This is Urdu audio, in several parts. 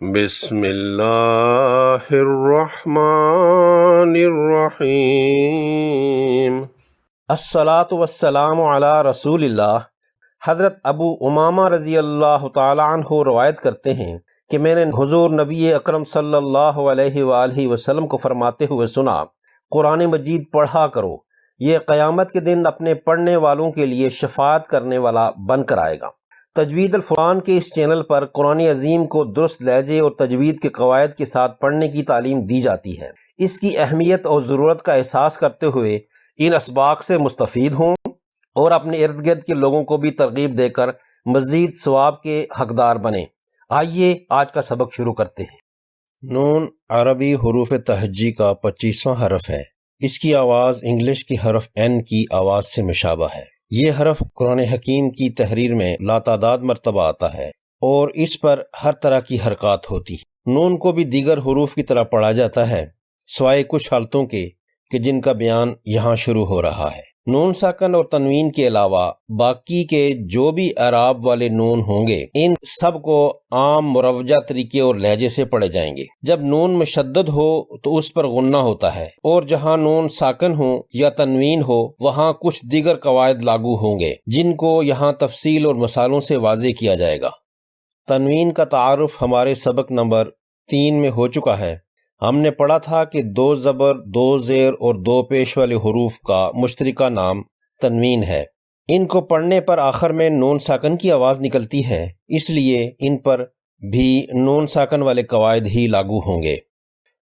بسم اللہ الرحمن الرحیم۔ الصلاۃ والسلام علی رسول اللہ۔ حضرت ابو امامہ رضی اللہ تعالی عنہ روایت کرتے ہیں کہ میں نے حضور نبی اکرم صلی اللہ علیہ وآلہ وسلم کو فرماتے ہوئے سنا، قرآن مجید پڑھا کرو، یہ قیامت کے دن اپنے پڑھنے والوں کے لیے شفاعت کرنے والا بن کر آئے گا۔ تجوید الفرقان کے اس چینل پر قرآن عظیم کو درست لہجے اور تجوید کے قواعد کے ساتھ پڑھنے کی تعلیم دی جاتی ہے۔ اس کی اہمیت اور ضرورت کا احساس کرتے ہوئے ان اسباق سے مستفید ہوں اور اپنے ارد گرد کے لوگوں کو بھی ترغیب دے کر مزید ثواب کے حقدار بنیں۔ آئیے آج کا سبق شروع کرتے ہیں۔ نون عربی حروف تہجی کا 25واں حرف ہے۔ اس کی آواز انگلش کی حرف N کی آواز سے مشابہ ہے۔ یہ حرف قرآن حکیم کی تحریر میں لاتعداد مرتبہ آتا ہے اور اس پر ہر طرح کی حرکات ہوتی ہے۔ نون کو بھی دیگر حروف کی طرح پڑھا جاتا ہے سوائے کچھ حالتوں کے کہ جن کا بیان یہاں شروع ہو رہا ہے۔ نون ساکن اور تنوین کے علاوہ باقی کے جو بھی اعراب والے نون ہوں گے ان سب کو عام مروجہ طریقے اور لہجے سے پڑھے جائیں گے۔ جب نون مشدد ہو تو اس پر غنہ ہوتا ہے، اور جہاں نون ساکن ہو یا تنوین ہو وہاں کچھ دیگر قواعد لاگو ہوں گے جن کو یہاں تفصیل اور مثالوں سے واضح کیا جائے گا۔ تنوین کا تعارف ہمارے سبق نمبر 3 میں ہو چکا ہے۔ ہم نے پڑھا تھا کہ 2 زبر، 2 زیر اور 2 پیش والے حروف کا مشترکہ نام تنوین ہے۔ ان کو پڑھنے پر آخر میں نون ساکن کی آواز نکلتی ہے، اس لیے ان پر بھی نون ساکن والے قواعد ہی لاگو ہوں گے۔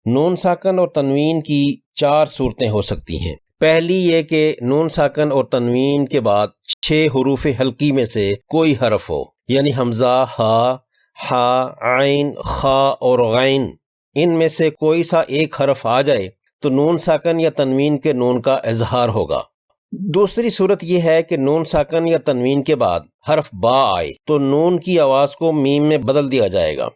نون ساکن اور تنوین کی 4 صورتیں ہو سکتی ہیں۔ پہلی یہ کہ نون ساکن اور تنوین کے بعد 6 حروف حلقی میں سے کوئی حرف ہو، یعنی حمزہ، ہا، حا، عین، خا اور غین۔ ان میں سے کوئی سا ایک حرف آ جائے تو نون ساکن یا تنوین کے نون کا اظہار ہوگا۔ دوسری صورت یہ ہے کہ نون ساکن یا تنوین کے بعد حرف با آئے تو نون کی آواز کو میم میں بدل دیا جائے گا۔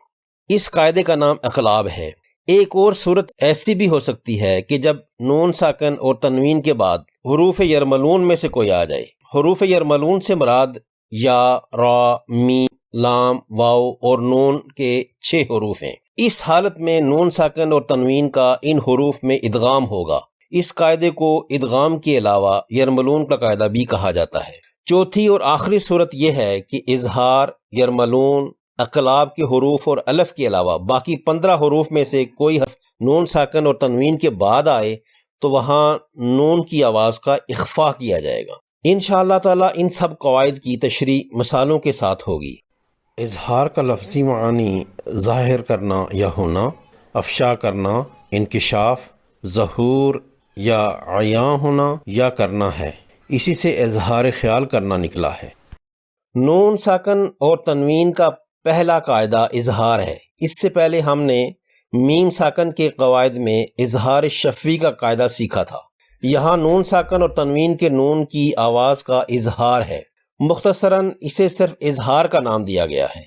اس قاعدے کا نام اقلاب ہے۔ ایک اور صورت ایسی بھی ہو سکتی ہے کہ جب نون ساکن اور تنوین کے بعد حروف یرملون میں سے کوئی آ جائے۔ حروف یرملون سے مراد یا، را، میم، لام، واو اور نون کے 6 حروف ہیں۔ اس حالت میں نون ساکن اور تنوین کا ان حروف میں ادغام ہوگا۔ اس قاعدے کو ادغام کے علاوہ یرملون کا قاعدہ بھی کہا جاتا ہے۔ چوتھی اور آخری صورت یہ ہے کہ اظہار، یرملون، اقلاب کے حروف اور الف کے علاوہ باقی 15 حروف میں سے کوئی حرف نون ساکن اور تنوین کے بعد آئے تو وہاں نون کی آواز کا اخفاء کیا جائے گا۔ انشاءاللہ تعالی ان سب قواعد کی تشریح مثالوں کے ساتھ ہوگی۔ اظہار کا لفظی معنی ظاہر کرنا یا ہونا، افشا کرنا، انکشاف، ظہور یا عیاں ہونا یا کرنا ہے۔ اسی سے اظہار خیال کرنا نکلا ہے۔ نون ساکن اور تنوین کا پہلا قاعدہ اظہار ہے۔ اس سے پہلے ہم نے میم ساکن کے قواعد میں اظہار شفوی کا قاعدہ سیکھا تھا۔ یہاں نون ساکن اور تنوین کے نون کی آواز کا اظہار ہے۔ مختصراً اسے صرف اظہار کا نام دیا گیا ہے۔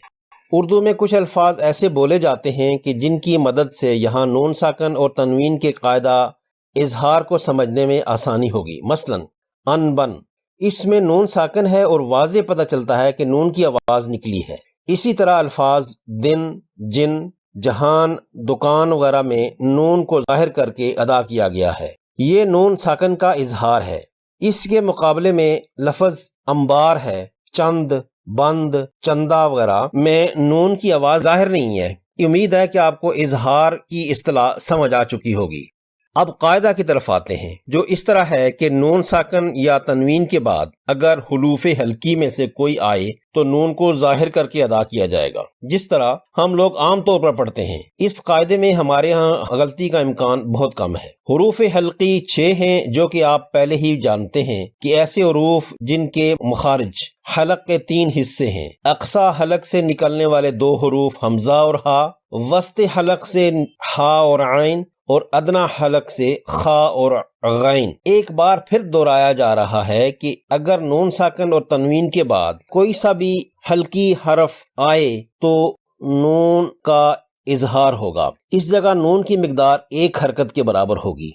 اردو میں کچھ الفاظ ایسے بولے جاتے ہیں کہ جن کی مدد سے یہاں نون ساکن اور تنوین کے قاعدہ اظہار کو سمجھنے میں آسانی ہوگی۔ مثلاً ان بن، اس میں نون ساکن ہے اور واضح پتہ چلتا ہے کہ نون کی آواز نکلی ہے۔ اسی طرح الفاظ دن، جن، جہان، دکان وغیرہ میں نون کو ظاہر کر کے ادا کیا گیا ہے۔ یہ نون ساکن کا اظہار ہے۔ اس کے مقابلے میں لفظ انبار ہے، چند، بند، چندہ وغیرہ میں نون کی آواز ظاہر نہیں ہے۔ امید ہے کہ آپ کو اظہار کی اصطلاح سمجھ آ چکی ہوگی۔ اب قاعدہ کی طرف آتے ہیں، جو اس طرح ہے کہ نون ساکن یا تنوین کے بعد اگر حروف حلقی میں سے کوئی آئے تو نون کو ظاہر کر کے ادا کیا جائے گا، جس طرح ہم لوگ عام طور پر پڑھتے ہیں۔ اس قاعدے میں ہمارے ہاں غلطی کا امکان بہت کم ہے۔ حروف حلقی 6 ہیں، جو کہ آپ پہلے ہی جانتے ہیں کہ ایسے حروف جن کے مخارج حلق کے 3 حصے ہیں۔ اقصی حلق سے نکلنے والے 2 حروف حمزہ اور ہا، وسط حلق سے ہا اور عین، اور ادنا حلق سے خا اور غین۔ ایک بار پھر دہرایا جا رہا ہے کہ اگر نون ساکن اور تنوین کے بعد کوئی سا بھی حلقی حرف آئے تو نون کا اظہار ہوگا۔ اس جگہ نون کی مقدار 1 حرکت کے برابر ہوگی۔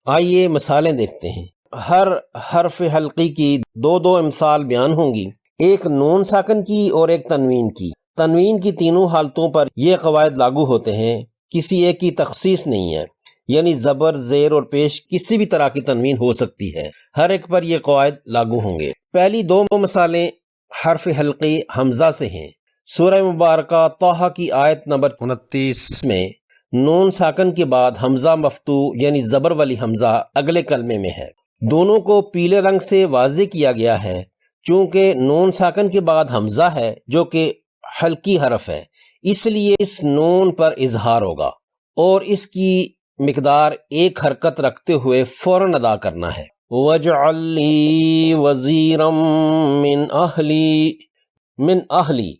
آئیے مثالیں دیکھتے ہیں۔ ہر حرف حلقی کی 2 امثال بیان ہوں گی، ایک نون ساکن کی اور ایک تنوین کی۔ تنوین کی تینوں حالتوں پر یہ قواعد لاگو ہوتے ہیں، کسی ایک کی تخصیص نہیں ہے، یعنی زبر، زیر اور پیش کسی بھی طرح کی تنوین ہو سکتی ہے، ہر ایک پر یہ قواعد لاگو ہوں گے۔ پہلی دو مثالیں حرف حلقی حمزہ سے ہیں۔ سورہ مبارکہ طٰہٰ کی آیت نمبر 29 میں نون ساکن کے بعد حمزہ مفتوح یعنی زبر والی حمزہ اگلے کلمے میں ہے۔ دونوں کو پیلے رنگ سے واضح کیا گیا ہے، چونکہ نون ساکن کے بعد حمزہ ہے جو کہ حلقی حرف ہے، اس لیے اس نون پر اظہار ہوگا اور اس کی مقدار ایک حرکت رکھتے ہوئے فوراً ادا کرنا ہے۔ وَاجْعَل لِّي وَزِيرًا مِّنْ أَهْلِي،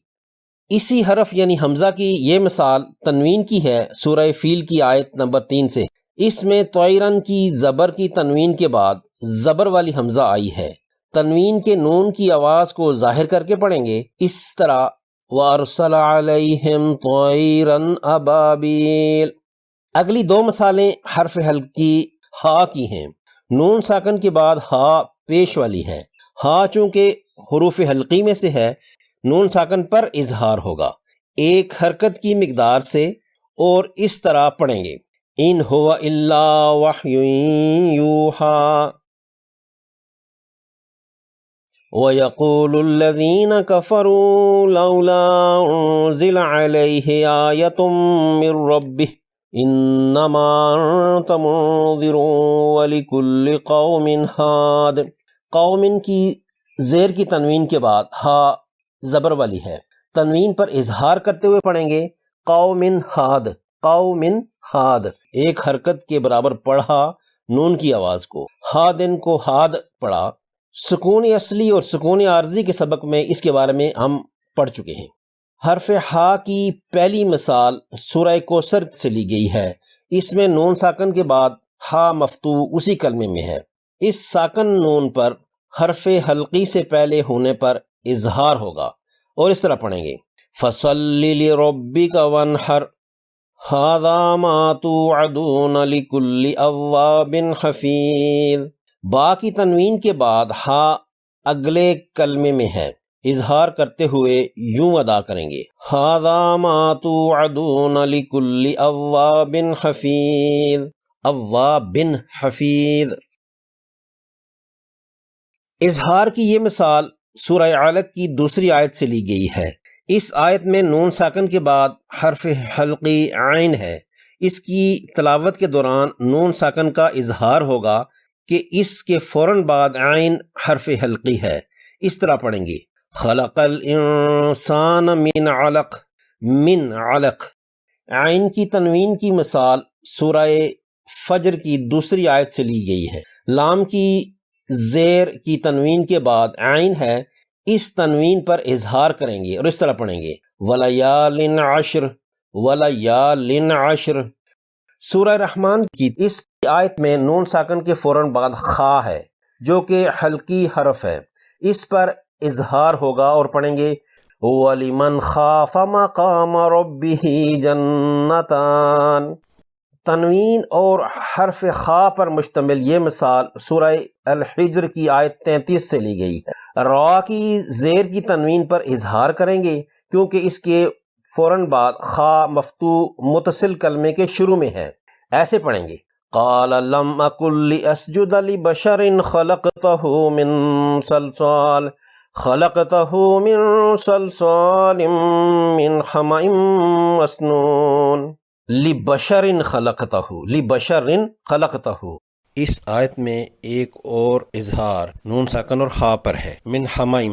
اسی حرف یعنی حمزہ کی یہ مثال تنوین کی ہے سورہ فیل کی آیت نمبر 3 سے۔ اس میں طائرن کی زبر کی تنوین کے بعد زبر والی حمزہ آئی ہے، تنوین کے نون کی آواز کو ظاہر کر کے پڑھیں گے اس طرح وَأَرْسَلَ عَلَيْهِمْ طَائِرًا أَبَابِيلَ۔ اگلی دو مثالیں حرف حلقی ہا کی ہیں۔ نون ساکن کے بعد ہا پیش والی ہے، ہا چونکہ حروف حلقی میں سے ہے، نون ساکن پر اظہار ہوگا ایک حرکت کی مقدار سے، اور اس طرح پڑھیں گے ان هو الا وحی یوحی وَيَقُولُ الَّذِينَ كَفَرُوا لَوْلَا أُنزِلَ عَلَيْهِ آيَةٌ مِّن رَّبِّهِ إِنَّمَا أَنتَ مُنذِرٌ وَلِكُلِّ قَوْمٍ هَادٍ۔ قومن کی زیر کی تنوین کے بعد ہا زبر والی ہے، تنوین پر اظہار کرتے ہوئے پڑھیں گے قومن ہاد، قومن ہاد، ایک حرکت کے برابر پڑھا نون کی آواز کو، ہادن کو ہاد پڑھا۔ سکون اصلی اور سکون عارضی کے سبق میں اس کے بارے میں ہم پڑھ چکے ہیں۔ حرف ہا کی پہلی مثال سورہ کوثر سے لی گئی ہے، اس میں نون ساکن کے بعد ہا مفتوح اسی کلمے میں ہے، اس ساکن نون پر حرف حلقی سے پہلے ہونے پر اظہار ہوگا اور اس طرح پڑھیں گے فَصَلِّ لِرَبِّكَ وَانْحَرْ هَذَا مَا تُوعَدُونَ لِكُلِّ أَوَّابٍ حَفِيظٍ۔ با کی تنوین کے بعد ہا اگلے کلمے میں ہے، اظہار کرتے ہوئے یوں ادا کریں گے هَذَا مَا تُوعَدُونَ لِكُلِّ أَوَّابٍ حَفِيظٍ، اواب حفیظ۔ اظہار کی یہ مثال سورہ علق کی دوسری آیت سے لی گئی ہے، اس آیت میں نون ساکن کے بعد حرف حلقی عین ہے، اس کی تلاوت کے دوران نون ساکن کا اظہار ہوگا کہ اس کے فوراً بعد عین حرف حلقی ہے، اس طرح پڑھیں گے خلق الانسان من علق، من علق۔ عین کی تنوین کی مثال سورہ فجر کی دوسری آیت سے لی گئی ہے، لام کی زیر کی تنوین کے بعد عین ہے، اس تنوین پر اظہار کریں گے اور اس طرح پڑھیں گے وَلَيَالٍ عَشْرٍ، وَلَيَالٍ عَشْرٍ۔ سورہ رحمان کی اس آیت میں نون ساکن کے فوراً بعد خا ہے جو کہ حلقی حرف ہے، اس پر اظہار ہوگا اور پڑھیں گے وَلِمَنْ خَافَ مَقَامَ رَبِّهِ جَنَّتَانِ۔ تنوین اور حرف خا پر مشتمل یہ مثال سورہ الحجر کی آیت 33 سے لی گئی ہے، را کی زیر کی تنوین پر اظہار کریں گے کیونکہ اس کے فوراً بعد خا مفتوح متصل کلمے کے شروع میں ہے، ایسے پڑھیں گے قَالَ لَمْ أَكُنْ لِأَسْجُدَ لِبَشَرٍ خَلَقْتَهُ مِنْ صَلْصَالٍ مِنْ حَمَإٍ مَسْنُونٍ۔ لِبَشَرٍ خَلَقْتَهُ، اس آیت میں ایک اور اظہار نون ساکن اور خا پر ہے، من حَمَئٍ۔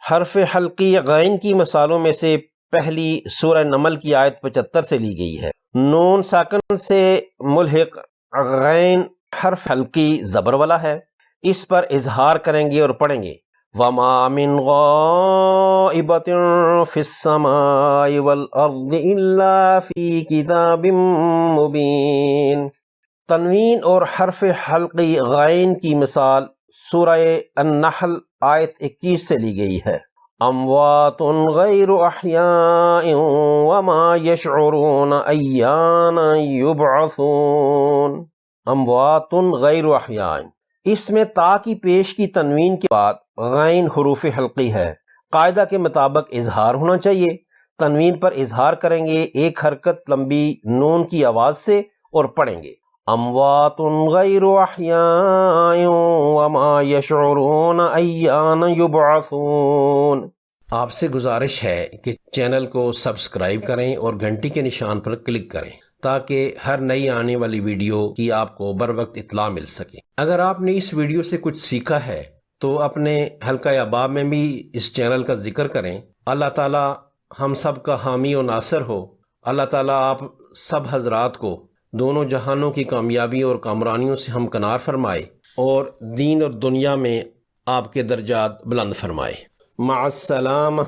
حرف حلقی غین کی مثالوں میں سے پہلی سورہ نمل کی آیت 75 سے لی گئی ہے، نون ساکن سے ملحق غین حرف حلقی زبر والا ہے، اس پر اظہار کریں گے اور پڑھیں گے وَمَا مِنْ غَائِبَةٍ فِي السَّمَاءِ وَالْأَرْضِ إِلَّا فِي كِتَابٍ مُبِينٍ۔ تنوین اور حرف حلقی غین کی مثال سورہ النحل آیت 21 سے لی گئی ہے، اموات غیر احیاء وما یشعرون ایان یبعثون۔ اموات غیر احیاء، اس میں تا کی پیش کی تنوین کے بعد غین حروف حلقی ہے، قاعدہ کے مطابق اظہار ہونا چاہیے، تنوین پر اظہار کریں گے، ایک حرکت لمبی نون کی آواز سے اور پڑھیں گے اموات غیر احیاء وما یشعرون ایان یبعثون۔ آپ سے گزارش ہے کہ چینل کو سبسکرائب کریں اور گھنٹی کے نشان پر کلک کریں تاکہ ہر نئی آنے والی ویڈیو کی آپ کو بر وقت اطلاع مل سکے۔ اگر آپ نے اس ویڈیو سے کچھ سیکھا ہے تو اپنے حلقہ احباب میں بھی اس چینل کا ذکر کریں۔ اللہ تعالی ہم سب کا حامی و ناصر ہو۔ اللہ تعالی آپ سب حضرات کو دونوں جہانوں کی کامیابی اور کامرانیوں سے ہمکنار فرمائے اور دین اور دنیا میں آپ کے درجات بلند فرمائے۔ مع السلامہ۔